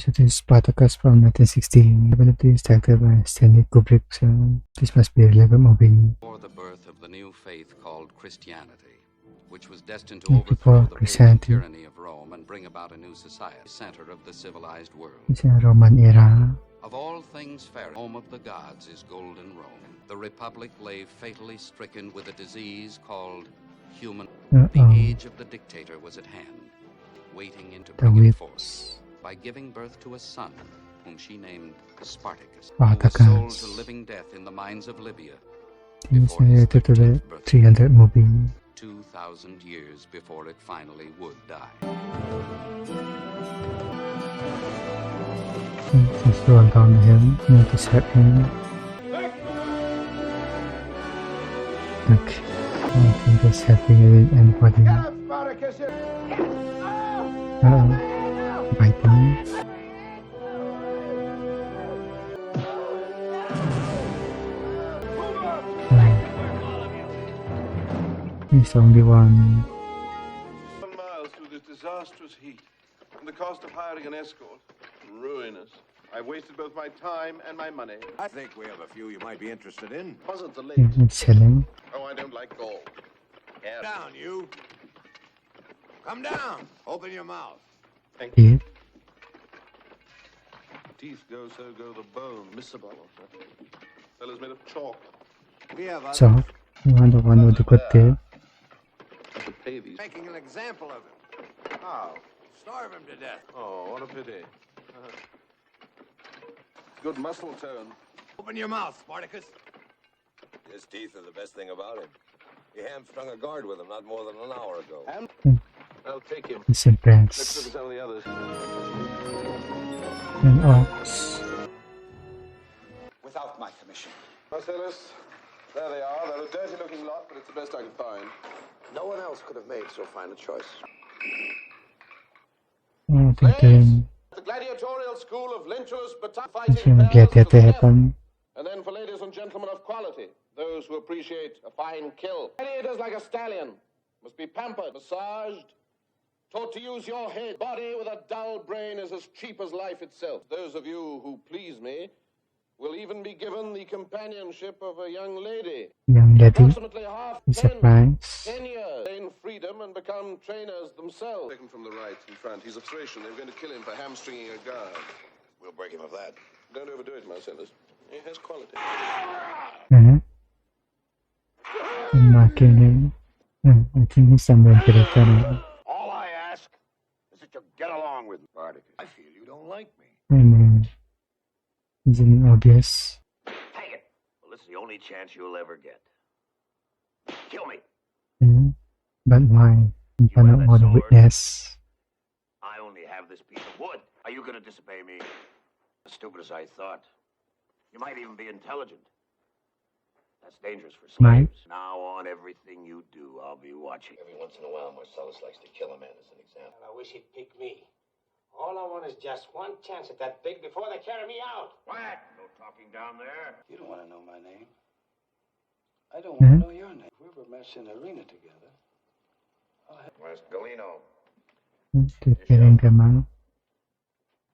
So this is Spartacus from 1960. Ability is directed by Stanley Kubrick. So this must be a relevant movie. For the birth of the new faith called Christianity, which was destined to overthrow the pagan tyranny of Rome and bring about a new society, center of the civilized world. It's a Roman era. Of all things fair, home of the gods is golden Rome. The Republic lay fatally stricken with a disease called human. The age of the dictator was at hand, waiting to bring it forth by giving birth to a son, whom she named Spartacus, who was sold to living death in the mines of Libya. It's related to the 300 movie. 2,000 years before it finally would die. Just roll down the hill, notice happening. Okay, I think that's happening with anybody. Biting. He's only one. 7 miles through this disastrous heat, and the cost of hiring an escort, ruinous. I've wasted both my time and my money. I think we have a few you might be interested in. Wasn't the late? It's selling. Oh, I don't like gold. Yeah. Down, you. Come down. Open your mouth. Thank you. Yeah. Teeth go, so go the bone. Missable. Fella's made of chalk. We have others. So, you want the one with the good tail? I should pay these. Making an example of him. How? Starve him to death. Oh, what a pity. Good muscle tone. Open your mouth, Spartacus. His teeth are the best thing about him. He hamstrung a guard with him not more than an hour ago. I'll take him. It's in Let's France. look at some of the others. And ox. Without my commission. Marcellus, there they are. They're a dirty-looking lot, but it's the best I could find. No one else could have made so fine a choice. Oh, they're doing. The gladiatorial school of lynchers, It's gonna get that to happen. And then for ladies and gentlemen of quality, those who appreciate a fine kill. Gladiators like a stallion must be pampered, massaged, taught to use your head. Body with a dull brain is as cheap as life itself. Those of you who please me will even be given the companionship of a young lady. Young lady. Approximately half It's a prize. 10 years. Gain freedom and become trainers themselves. Taken from the right in front. He's a Thracian. They're going to kill him for hamstringing a guard. We'll break him of that. Don't overdo it, Marcellus. He has quality. Marking him. I think he's somewhere character. All I ask is that you get along with me, Spartacus. I feel you don't like me. And isn't it obvious? Take it. Well, this is the only chance you'll ever get. Kill me. But why? You cannot want to witness. I only have this piece of wood. Are you going to disobey me? As stupid as I thought. You might even be intelligent. That's dangerous for slaves. Now on everything you do, I'll be watching. Every once in a while, Marcellus likes to kill a man as an example. I wish he'd pick me. All I want is just one chance at that pig before they carry me out. Quiet! No talking down there. You don't want to know my name. I don't want to know your name. If we ever matched in the arena together, Where's Galeno? Getting them out.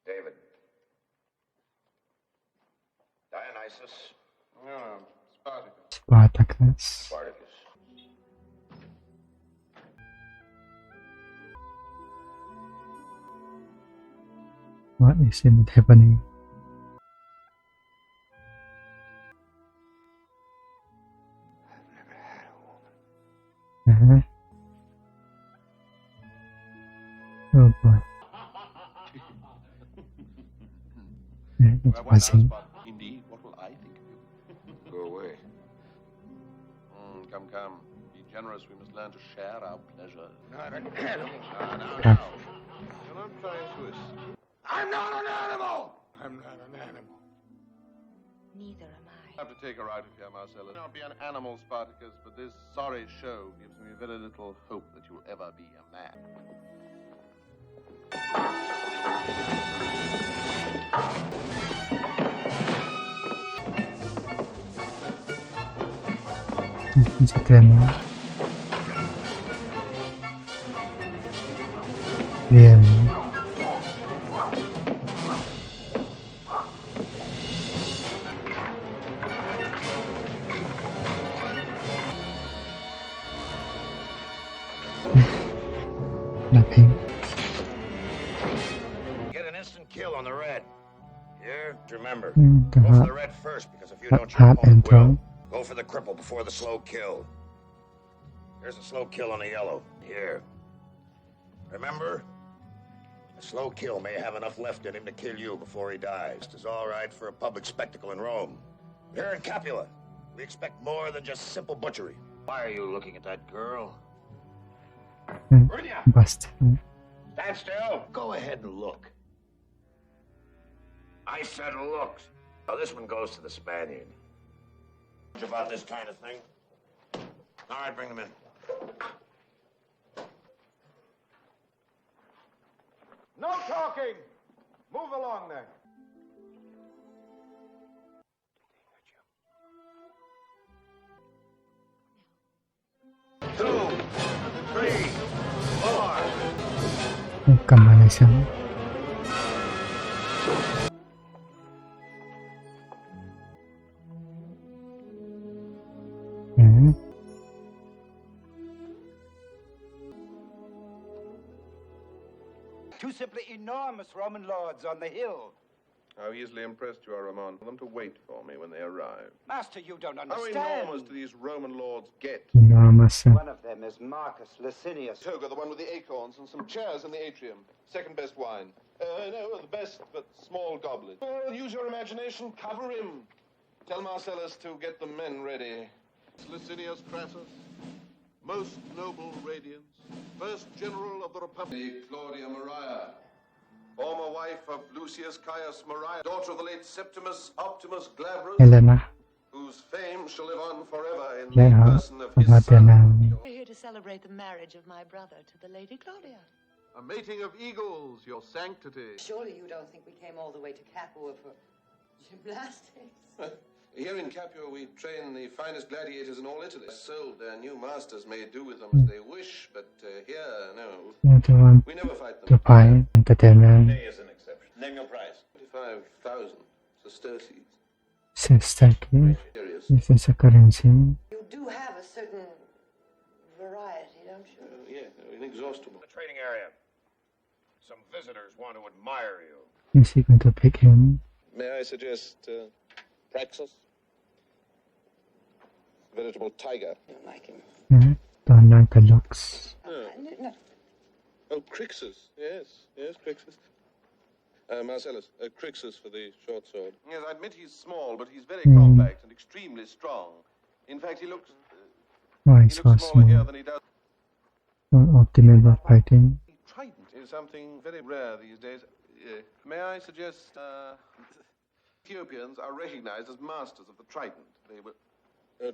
David. Dionysus. No, Spartacus. Spartacus. Spartacus. What is it happening? I've never had a woman. Oh boy. It's buzzing. Indeed, what will I think of you? Go away. Come, come. Be generous. We must learn to share our pleasure. Not an animal. Crap. You're not trying to escape. I'm not an animal! I'm not an animal. Neither am I. I have to take her out of here, Marcellus. Not be an animal, Spartacus, but this sorry show gives me very little hope that you'll ever be a man. It's a tremor. Really? thing. Get an instant kill on the red. Here, remember, The go for the hard, red first, because if you don't, your hard and opponent will. tall. Go for the cripple before the slow kill. Here's a slow kill on the yellow. Here. Remember, a slow kill may have enough left in him to kill you before he dies. It's all right for a public spectacle in Rome. Here in Capua, we expect more than just simple butchery. Why are you looking at that girl? Bust. Stand still. Go ahead and look. I said look. Now this one goes to the Spaniard. About this kind of thing. All right, bring them in. No talking! Move along then. Two, three, four. Cầm lại xong. Two simply enormous Roman lords on the hill. How easily impressed you are, Ramon. For them to wait for me when they arrive. Master, you don't How understand. enormous do these Roman lords get? Enormous. One of them is Marcus Licinius. Toga, the one with the acorns and some chairs in the atrium. Second best wine. No, the best, but small goblet. Well, use your imagination. Cover him. Tell Marcellus to get the men ready. Licinius Crassus, most noble radiance, first general of the Republic. Claudia Maria, former wife of Lucius Caius Maria, daughter of the late Septimus Optimus Glabrus, Helena. whose fame shall live on forever in Lẽ the họ person of họ his tiền nào son. We're here to celebrate the marriage of my brother to the Lady Claudia. A mating of eagles, your sanctity. Surely you don't think we came all the way to Capua for gymnastics? Here in Capua, we train the finest gladiators in all Italy. So their new masters may do with them as they wish, but here, no. They want We never fight to them. fight entertainment. Today is an exception. Name your price. 25,000 sesterces. Spartacus. Serious. This is a currency. You do have a certain variety, don't you? Yeah, inexhaustible. The trading area. Some visitors want to admire you. Is he going to pick him? May I suggest Praxis? Veritable tiger. I don't like him. Don't like the looks. No. Oh, Crixus. Yes, Crixus. Marcellus, Crixus for the short sword. Yes, I admit he's small, but he's very compact and extremely strong. In fact, he looks Why is so smaller here small? than he does. Optimal for fighting. Trident is something very rare these days. May I suggest Ethiopians are recognized as masters of the trident. They were...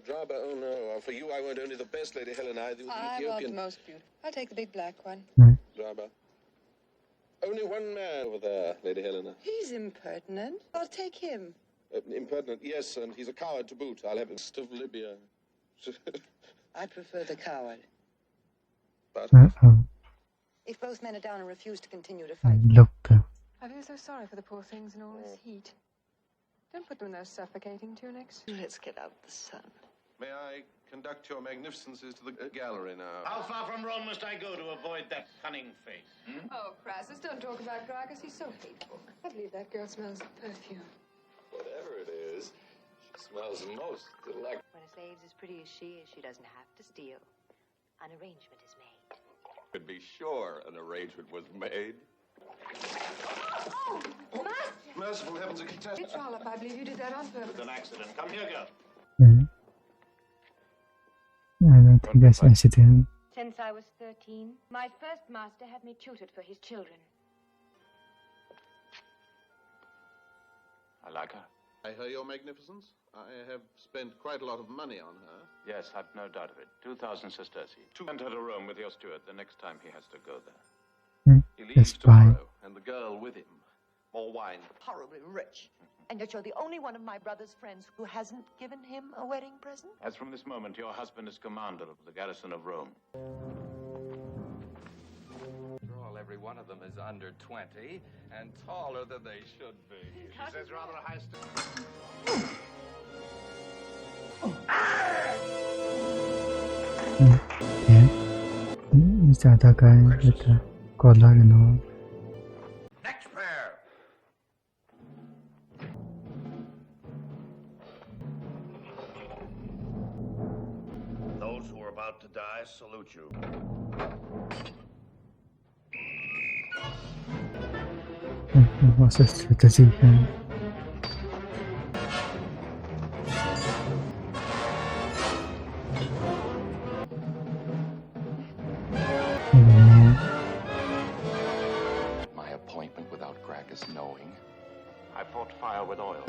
Draba, oh no. For you, I want only the best, Lady Helena. I do the I want the Ethiopian. most beautiful. I'll take the big black one. Draba. Only one man over there, Lady Helena. He's impertinent. I'll take him. Impertinent, yes, and he's a coward to boot. I'll have him of Libya. I prefer the coward. But If both men are down and refuse to continue to fight. Look. I feel so sorry for the poor things in all this heat. Don't put them in those suffocating tunics. Let's get out the sun. may I conduct your magnificences to the gallery now? How far from Rome must I go to avoid that cunning face? Oh, Crassus, don't talk about Gracchus. He's so hateful. I believe that girl smells of perfume. Whatever it is, she smells most delectable. When a slave's as pretty as she doesn't have to steal. An arrangement is made. Could be sure an arrangement was made. Oh, Master! Merciful heavens, a catastrophe. It's Trollop, I believe you did that on purpose. It's an accident. Come here, girl. I don't think that's accident. Since I was 13, my first master had me tutored for his children. I like her. I hear your magnificence. I have spent quite a lot of money on her. Yes, I've no doubt of it. 2,000 sesterces. Send her to Rome with your steward the next time he has to go there. He That's leaves fine. tomorrow, and the girl with him. More wine. Horribly rich. And yet you're the only one of my brother's friends who hasn't given him a wedding present? As from this moment, your husband is commander of the garrison of Rome. After all, every one of them is under 20 and taller than they should be. She says rather a high Yeah. Is the other guy with the collar and all. Next pair. Those who are about to die salute you. What's the strategy here? My appointment without Gracchus knowing. I fought fire with oil.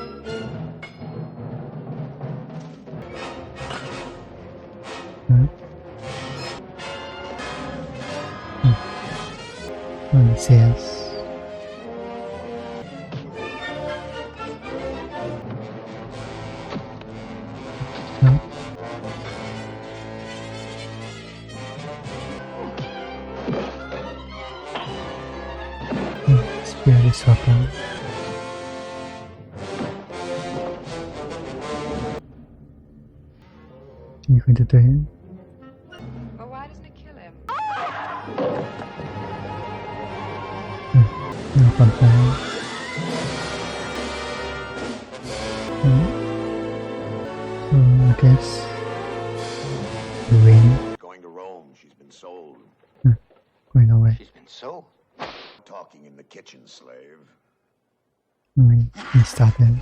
Says spear is open. You going to do him? Well, why doesn't it kill him? No complaint. So I guess the win. Going to Rome. She's been sold. Going away. She's been sold? Talking in the kitchen, slave. We started.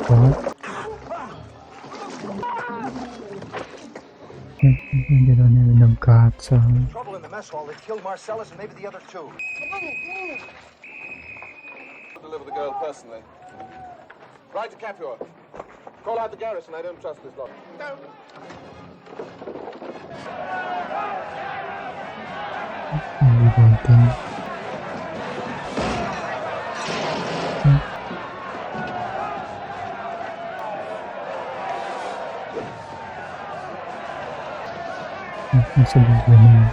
What? They don't have enough guards, so... Trouble in the mess hall. They killed Marcellus and maybe the other two. I'll deliver the girl personally. Ride to Capua. Call out the garrison. I don't trust this lot. No. Only one thing. It's a bit winning.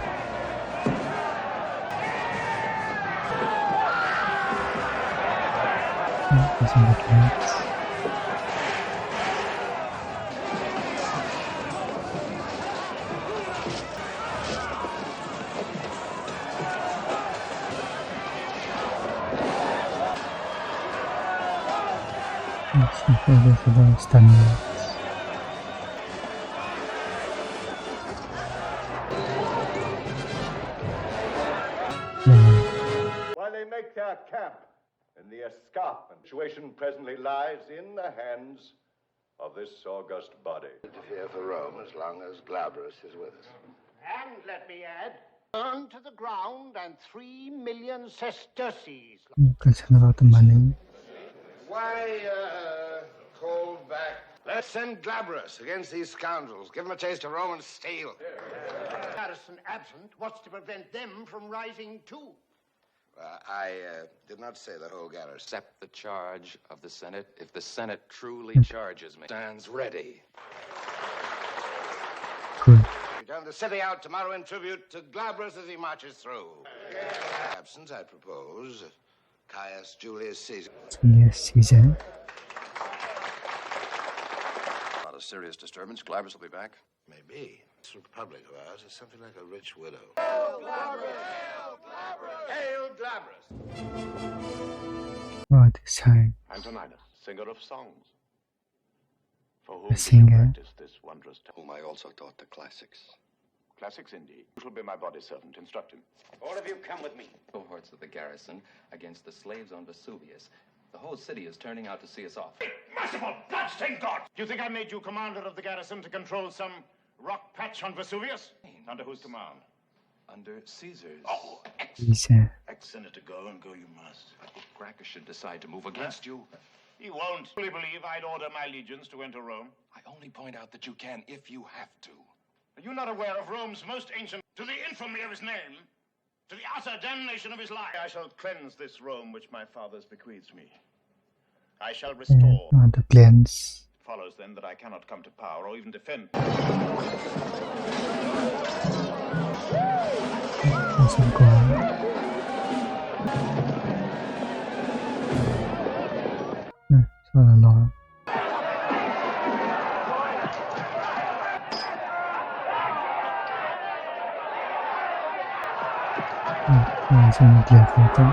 Doesn't look right. Let's see about stamina. While they make their camp in the escarpment, the situation presently lies in the hands of this august body. Interfere for Rome as long as Glabrus is with us. And let me add, burn to the ground and 3 million sesterces. Concerned about the money. Why, hold back? Let's send Glabrus against these scoundrels. Give them a taste of Roman steel. Garrison absent, what's to prevent them from rising too? I did not say the whole garrison. Accept the charge of the Senate if the Senate truly charges me. Stands ready. Good. We turn the city out tomorrow in tribute to Glabrus as he marches through. Absence, I propose Caius Julius Caesar. Julius Caesar. Not a serious disturbance. Glabrus will be back. Maybe. This republic of ours is something like a rich widow. Hail Glabrus! Hail Glabrus! Oh, this time. Antoninus, singer of songs. For whom A did you singer. practice this wondrous Whom I also taught the classics. Classics indeed. You shall be my body servant. Instruct him. All of you come with me. Cohorts of the garrison against the slaves on Vesuvius. The whole city is turning out to see us off. Merciful bloodstained God! Do you think I made you commander of the garrison to control some rock patch on Vesuvius? Under whose command? Under Caesar's. Oh, Caesar. Senator, go and go you must. If Gracchus should decide to move against you, He won't fully believe I'd order my legions to enter Rome. I only point out that you can if you have to. Are you not aware of Rome's most ancient, to the infamy of his name, to the utter damnation of his life? I shall cleanse this Rome which my fathers bequeathed me. I shall restore. Want to cleanse. It follows then that I cannot come to power or even defend. Also gone. So Some neglect later.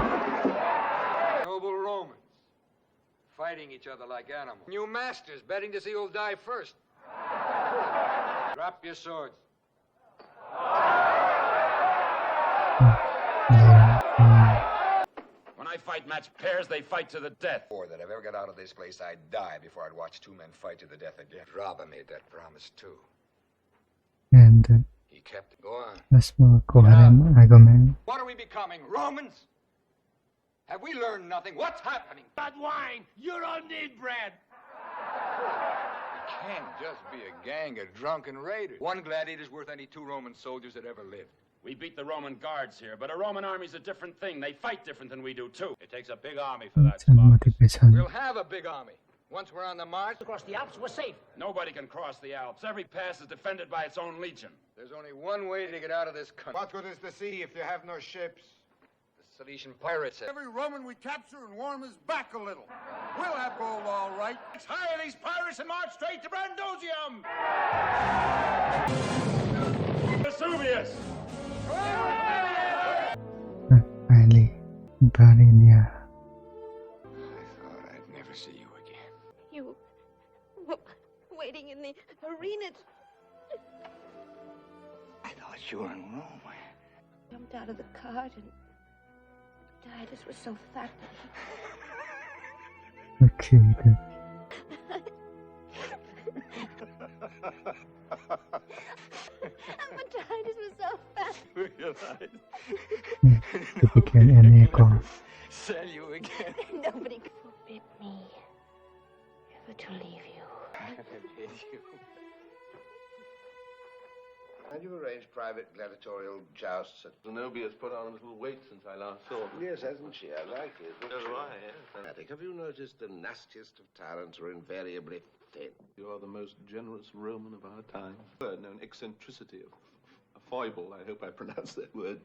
Noble Romans, fighting each other like animals. New masters betting to see who'll die first. Drop your swords. When I fight match pairs, they fight to the death. Before that I've ever got out of this place, I'd die before I'd watch two men fight to the death again. Robber made that promise too. And He kept it. Go on. mas more coherent argument. What are we becoming, Romans? Have we learned nothing? What's happening? That wine, you're on bread. It can't just be a gang of drunken raiders. One gladiator's worth any two Roman soldiers that ever lived. We beat the Roman guards here, but a Roman army's a different thing. They fight different than we do, too. It takes a big army for that, Some Spartacus. motivation. We'll have a big army. Once we're on the march, Across the Alps, we're safe. Nobody can cross the Alps. Every pass is defended by its own legion. there's only one way to get out of this country. What good is the sea if you have no ships? The Cilician pirates have. Every Roman we capture and warm his back a little. We'll have gold all right. Let's hire these pirates and march straight to Brandosium. Vesuvius! Finally, Barinia. I thought I'd never see you again. You were waiting in the arena. I thought you were in Rome. Jumped out of the cart and Titus was so fat. Okay, good. But Titus was so fat. Typical Eneko. Sell you again. Nobody could forbid me ever to leave you. And you arranged private gladiatorial jousts at... Zenobia's put on a little weight since I last saw her. Yes, hasn't she? I like it. So do I, yes. Have you noticed the nastiest of tyrants are invariably thin? You are the most generous Roman of our time. Known eccentricity of a foible, I hope I pronounced that word.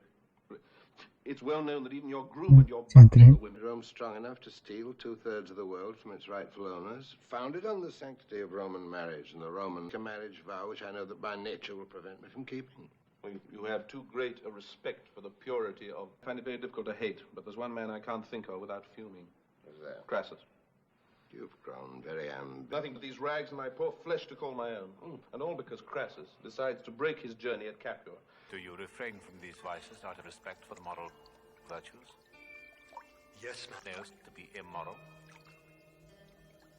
It's well known that even your groom and your butler women... Rome strong enough to steal 2/3 of the world from its rightful owners, founded on the sanctity of Roman marriage and the Roman marriage vow, which I know that by nature will prevent me from keeping. Well, you have too great a respect for the purity of... I find it very difficult to hate, but there's one man I can't think of without fuming. Who's that? Crassus. You've grown very Nothing but these rags and my poor flesh to call my own. And all because Crassus decides to break his journey at Capua. Do you refrain from these vices out of respect for the moral virtues? Yes, ma'am. Those to be immoral?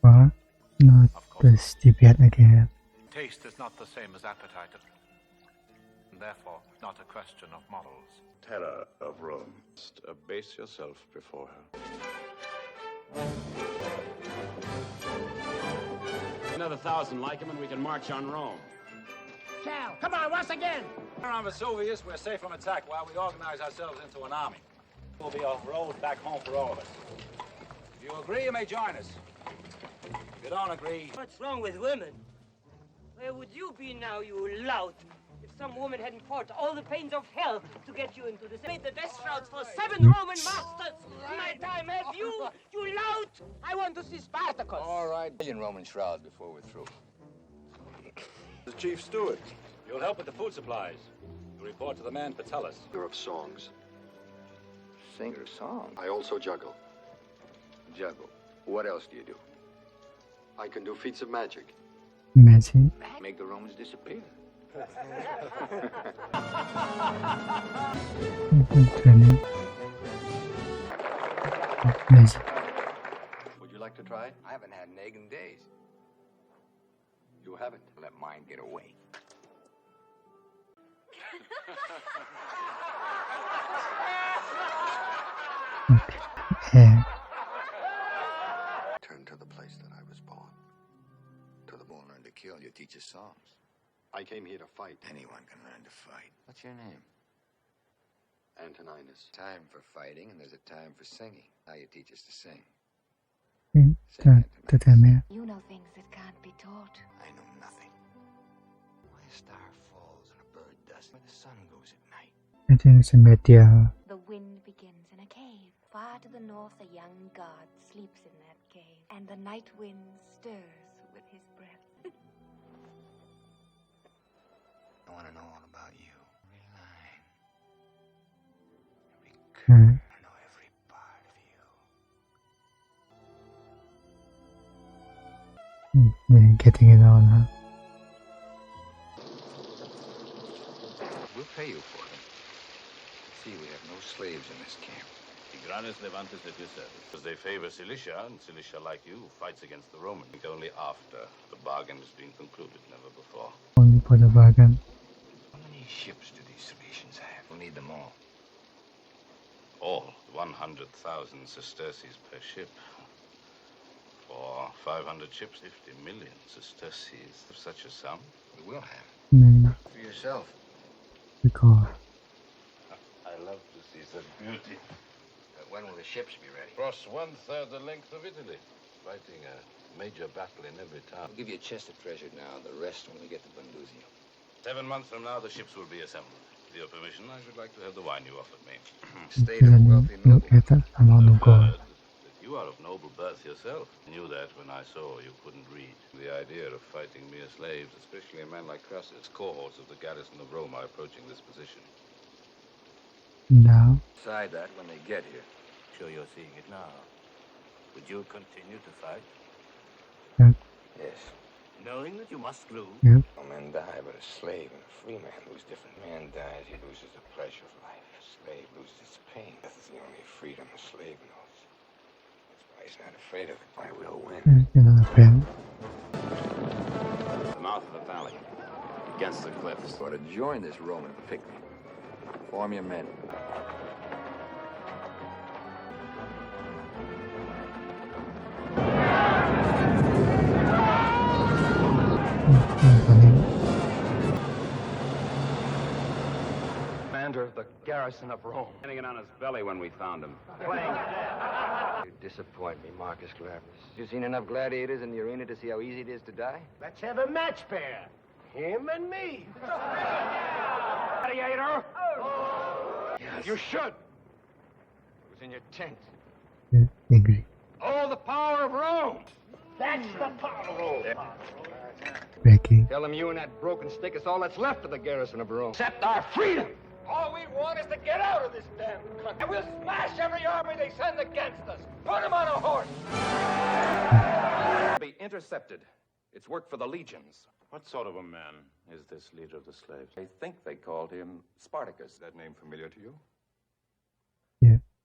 What? Not the stupid again. Taste is not the same as appetite, and therefore not a question of morals. Terror of Rome. Just abase yourself before her. Another 1,000 like him and we can march on Rome. Cal, come on, once again. Around Vesuvius, we're safe from attack while we organize ourselves into an army. We'll be a road back home for all of us. If you agree, you may join us. If you don't agree... What's wrong with women? Where would you be now, you lout? If some woman hadn't fought all the pains of hell to get you into this... Made the death shrouds for 7 Roman masters! My time, have you, you lout? I want to see Spartacus! All right. Million Roman shrouds before we're through. The chief steward. You'll help with the food supplies. You report to the man Patellus. Singer of songs. Singer of songs? I also juggle. Juggle. What else do you do? I can do feats of magic. Magic? Make the Romans disappear. Training. Magic. Would you like to try? I haven't had an egg in days. You haven't let mine get away. Yeah. Turn to the place that I was born. To the born learn to kill, you teach us songs. I came here to fight. Anyone can learn to fight. What's your name? Antoninus. Time for fighting, and there's a time for singing. Now you teach us to sing. You know things that can't be taught. I know nothing. Why a star falls and a bird doesn't. Where the sun goes at night. I think it's a meteor. The wind begins in a cave. Far to the north, a young god sleeps in that cave, and the night wind stirs with his breath. I want to know all about you. Every line. They're getting it all, huh? We'll pay you for them. See, we have no slaves in this camp. Tigranes levantes de service. Because they favor Cilicia, and Cilicia, like you, fights against the Romans. Only after the bargain has been concluded, never before. Only for the bargain. How many ships do these Cilicians have? We'll need them all. All 100,000 sesterces per ship. For 500 ships, 50 million sesterces. Of such a sum, we will have. Mm. For yourself. Because I love to see such beauty. When will the ships be ready? Across 1/3 the length of Italy, fighting a major battle in every town. We'll give you a chest of treasure now, the rest when we get to Brundusio. 7 months from now, the ships will be assembled. With your permission, I should like to have the wine you offered me. State of wealthy noble. That you are of noble birth yourself. I knew that when I saw you couldn't read. The idea of fighting mere slaves, especially a man like Crassus. Cohorts of the garrison of Rome are approaching this position. now Decide that when they get here. Sure you're seeing it now. Would you continue to fight? Yes. Knowing that you must lose? A man die, but a slave and a free man lose different. Man dies, he loses the pleasure of life. A slave loses its pain. Death is the only freedom a slave knows. That's why he's not afraid of it. I will win. Another friend. The mouth of the valley. Against the cliffs. Or to join this Roman picnic. Form your men. Commander of the garrison of Rome. Standing it on his belly when we found him. You disappoint me, Marcus Glabrus. You seen enough gladiators in the arena to see how easy it is to die? Let's have a match pair. Him and me. Gladiator! Yes. You should. It was in your tent. Angry. Oh, the power of Rome. That's the power of Rome. Breaking. Tell them you and that broken stick is all that's left of the garrison of Rome. Except our freedom. All we want is to get out of this damn country. And we'll smash every army they send against us. Put them on a horse. Be intercepted. It's work for the legions. What sort of a man is this leader of the slaves? I think they called him Spartacus. Is that name familiar to you?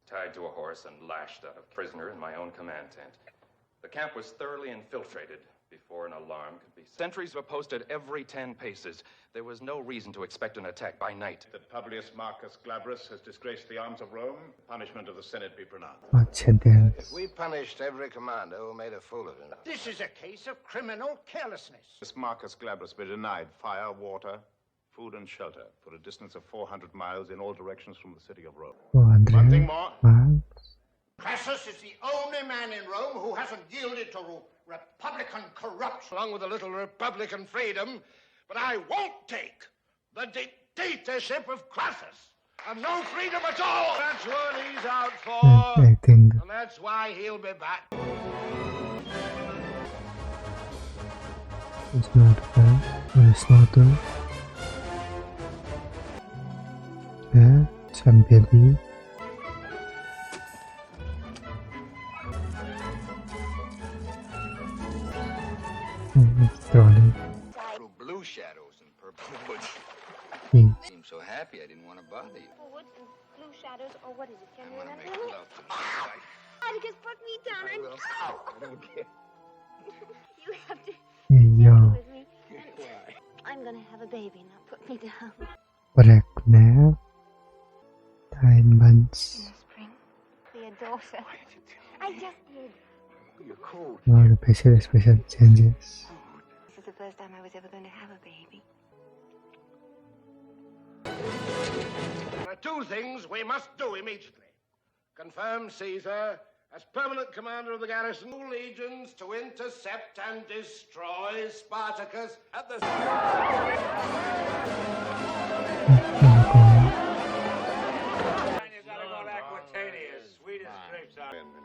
Tied to a horse and lashed out a prisoner in my own command tent. The camp was thoroughly infiltrated before an alarm could be. Sentries were posted every 10 paces. There was no reason to expect an attack by night. That Publius Marcus Glabrus has disgraced the arms of Rome, punishment of the Senate be pronounced. We punished every commander who made a fool of him. This is a case of criminal carelessness. This Marcus Glabrus be denied fire, water, food, and shelter for a distance of 400 miles in all directions from the city of Rome. 400 One thing more. miles. Crassus is the only man in Rome who hasn't yielded to Republican corruption, along with a little Republican freedom. But I won't take the dictatorship of Crassus. And no freedom at all. That's what he's out for. Acting. And that's why he'll be back. It's notified for the slaughter. Some baby. Trolley. Through blue shadows and purple woods. You seemed so happy I didn't want to bother you. Woods and blue shadows, or what is it? Can you I want to remember? make love to you. Spartacus, put me down and go! I don't care. You have to Yo. with me. I'm gonna have a baby now. Put me down. Correct now. 9 months. In the spring, be a daughter. I just did. You're cold. All the special changes. This is the first time I was ever going to have a baby. There are two things we must do immediately. Confirm Caesar as permanent commander of the garrison. 2 legions to intercept and destroy Spartacus at the...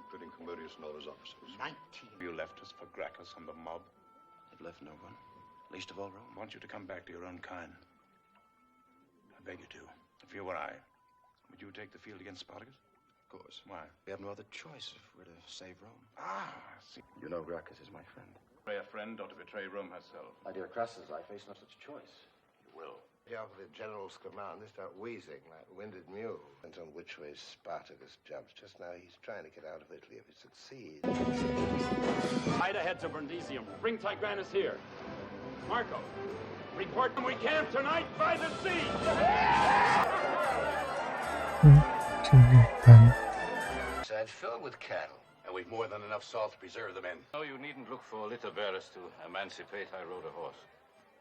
Including Commodius and all his officers. 19. You left us for Gracchus and the mob. I've left no one, least of all Rome. I want you to come back to your own kind. I beg you to. If you were I, would you take the field against Spartacus? Of course. Why? We have no other choice if we're to save Rome. Ah, see. You know Gracchus is my friend. Betray a friend or to betray Rome herself. My dear Crassus, I face no such choice. You will. The opposite general's command, they start wheezing like a winded mule. Depends on which way Spartacus jumps. Just now, he's trying to get out of Italy. If he succeeds... Right ahead to Brundisium. Bring Tigranes here. Marco, report when we camp tonight by the sea! It's filled with cattle, and we've more than enough salt to preserve the men. No, you needn't look for Litaverus to emancipate. I rode a horse.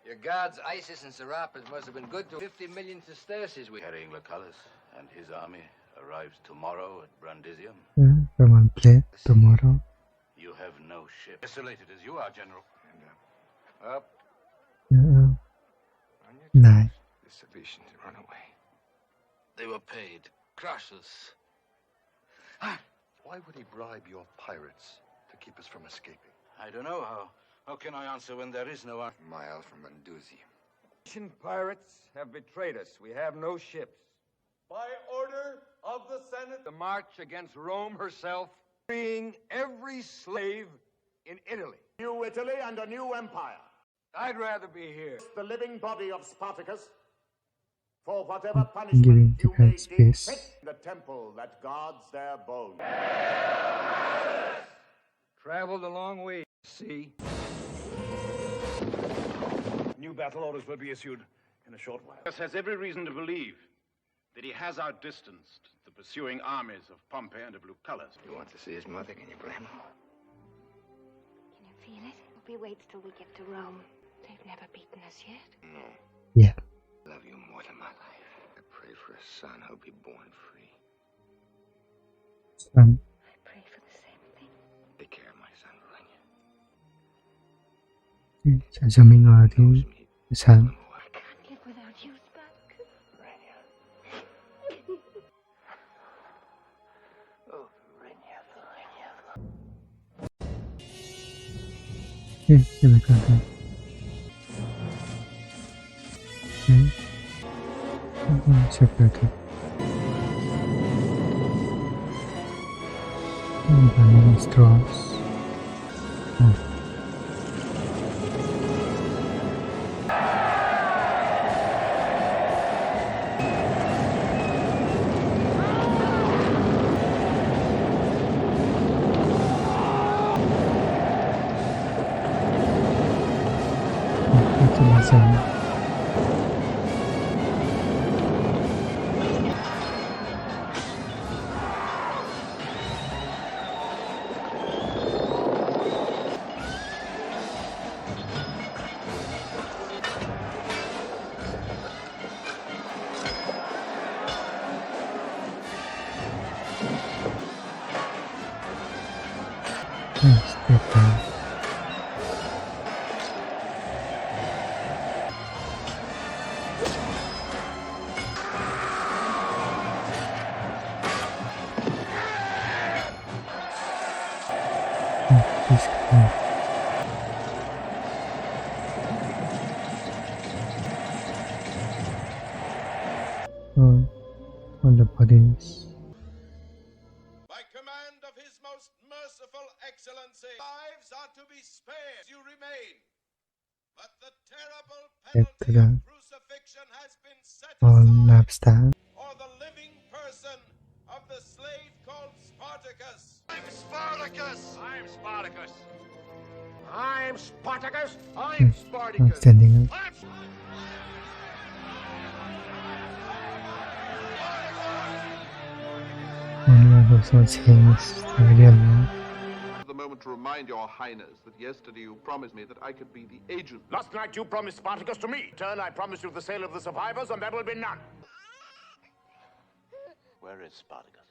Your gods, Isis and Serapis, must have been good to 50 million sesterces. Carrying Lucullus and his army arrives tomorrow at Brundisium. From one plate tomorrow. You have no ship. Isolated as you are, General. And, up. Nice. The Cilicians run away. They were paid. Crassus. Why would he bribe your pirates to keep us from escaping? I don't know. How can I answer when there is no... Mile from Brundisium. Russian pirates have betrayed us. We have no ships. By order of the Senate, The march against Rome herself, freeing every slave in Italy. New Italy and a new empire. I'd rather be here. The living body of Spartacus, for whatever Giving punishment to you may her space. deem fit, the temple that guards their bones. Traveled a long way, see. New battle orders will be issued in a short while. Has every reason to believe that he has outdistanced the pursuing armies of Pompey and of Lucullus. You want to see his mother? Can you blame him? Can you feel it? We wait till we get to Rome. They've never beaten us yet. No. Yeah. I love you more than my life. I pray for a son who'll be born free. Son. I pray for the same thing. Take care of my son, Virginia. Assuming already son. I can't live without you, Spartacus. Oh, Virginia. Here we go then. Separated. Banana straws. Step down. All the bodies. By command of His Most Merciful Excellency, lives are to be spared. You remain. But the terrible penalty of crucifixion has been set On aside lifestyle. for the living person of the slave called Spartacus. I'm Spartacus! I'm Spartacus. I'm Spartacus! I'm Spartacus! Standing up. Only one person was saying is the real one. The moment to remind your highness that yesterday you promised me that I could be the agent. Last night you promised Spartacus to me. In turn, I promised you the sale of the survivors, and there will be none. Where is Spartacus?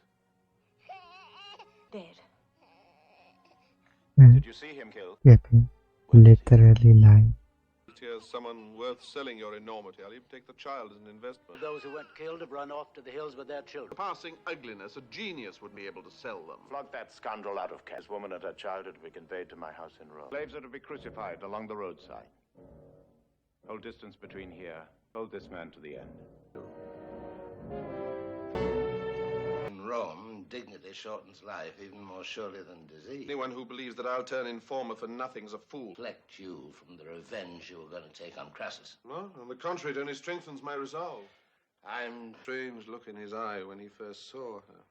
Dead. Did you see him killed? Yapping. Literally lying. Here's someone worth selling your enormity. I'll even take the child as an investment. Those who weren't killed have run off to the hills with their children. Passing ugliness, a genius would be able to sell them. Flog that scoundrel out of camp. This woman and her child are to be conveyed to my house in Rome. Slaves are to be crucified along the roadside. Hold distance between here. Hold this man to the end. In Rome, dignity shortens life even more surely than disease. Anyone who believes that I'll turn informer for nothing's a fool. Deflect you from the revenge you were going to take on Crassus. No, on the contrary, it only strengthens my resolve. I'm... Strange look in his eye when he first saw her.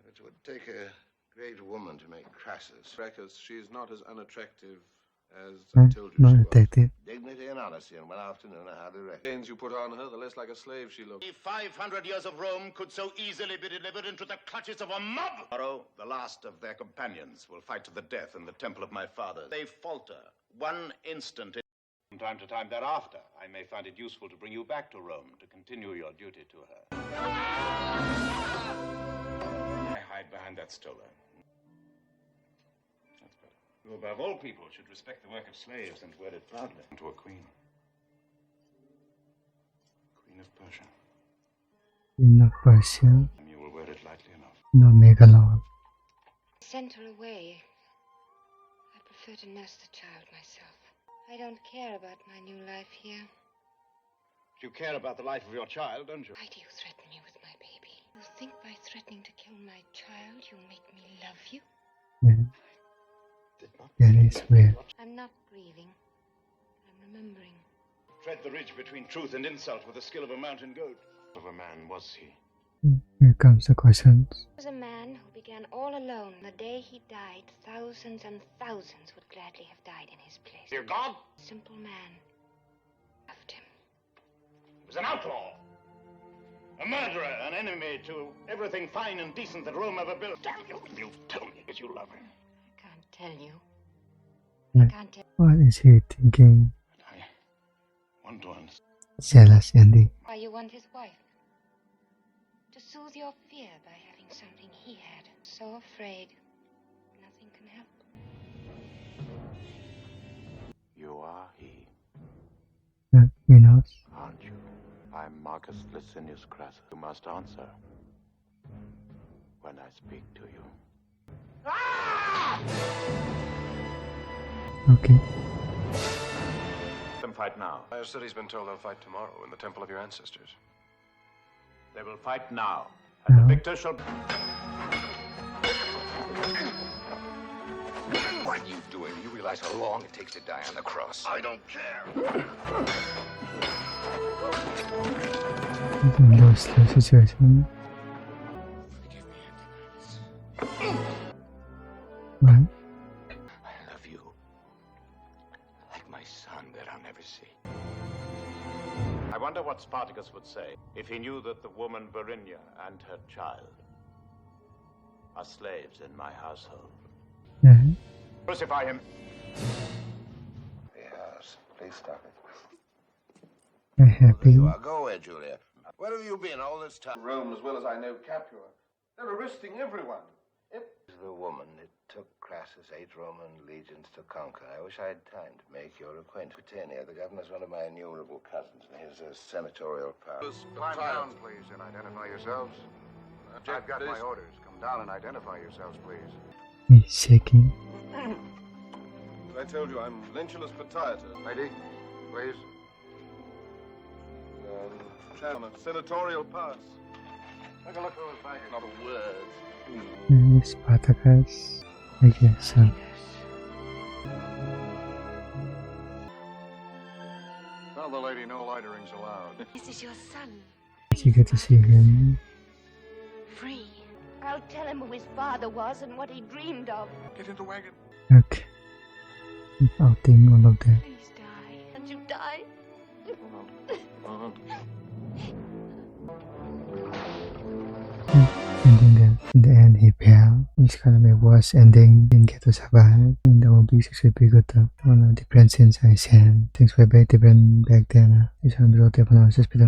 It would take a great woman to make Crassus. Spartacus, she's not as unattractive as I told you she was. Dignity and honesty, and one afternoon I hardly reckon. The pains you put on her, the less like a slave she looks. 500 years of Rome could so easily be delivered into the clutches of a mob. Tomorrow, the last of their companions will fight to the death in the temple of my father. They falter one instant. From time to time thereafter, I may find it useful to bring you back to Rome to continue your duty to her. I hide behind that stola. That's better. Who above all people should respect the work of slaves and wear it proudly. To a queen. Queen of Persia. Queen of Persia. You will wear it lightly enough. No Megalord. Send her away. I prefer to nurse the child myself. I don't care about my new life here. You care about the life of your child, don't you? Why do you threaten me with my baby? You think by threatening to kill my child, you'll make me love you? That is weird. I'm not grieving. I'm remembering. Tread the ridge between truth and insult with the skill of a mountain goat. Of a man was he? Here comes the questions. He was a man who began all alone. The day he died, thousands and thousands would gladly have died in his place. Dear God? Simple man. Loved him. He was an outlaw. A murderer, an enemy to everything fine and decent that Rome ever built. Damn you, you tell me that you love him. I can't tell you. I can't tell. What is he thinking? Want to understand. Jealous Andy. Why you want his wife? To soothe your fear by having something he had. So afraid, nothing can help. You are he, He knows. aren't you? I'm Marcus Licinius Crassus. You must answer when I speak to you. Okay. Let them fight now. My city's been told they'll fight tomorrow in the temple of your ancestors. They will fight now, and the victor shall... What are you doing? You realize how long it takes to die on the cross? I don't care. Low situation. What? I love you. Like my son that I'll never see. I wonder what Spartacus would say if he knew that the woman Varinia and her child are slaves in my household. Crucify him. Yes, please stop it. I'm happy. You are. Go away, Julia. Where have you been all this time? Rome, as well as I know Capua. They're arresting everyone. The woman it took Crassus 8 Roman legions to conquer. I wish I had time to make your acquaintance. Britannia, the governor's one of my innumerable cousins. He has a senatorial power. Climb down, please, and identify yourselves. I've got my orders. Come down and identify yourselves, please. He's shaking. I told you, I'm Lentulus Pataeter. Lady, please. Chairman, senatorial pass. Take a look through his baggage. Not a word. Spartacus. I guess so. Tell the lady no loiterings allowed. This is your son. You get to see him. Free. I'll tell him who his father was and what he dreamed of. Get in the wagon. Okay. Outing all of that. Please die. And you die. And then in the end he failed. It's kind of a worse ending. Didn't get to survive. And that will be actually pretty good though. One of the different scenes I seen. Things were very different back then. This one below the analysis below.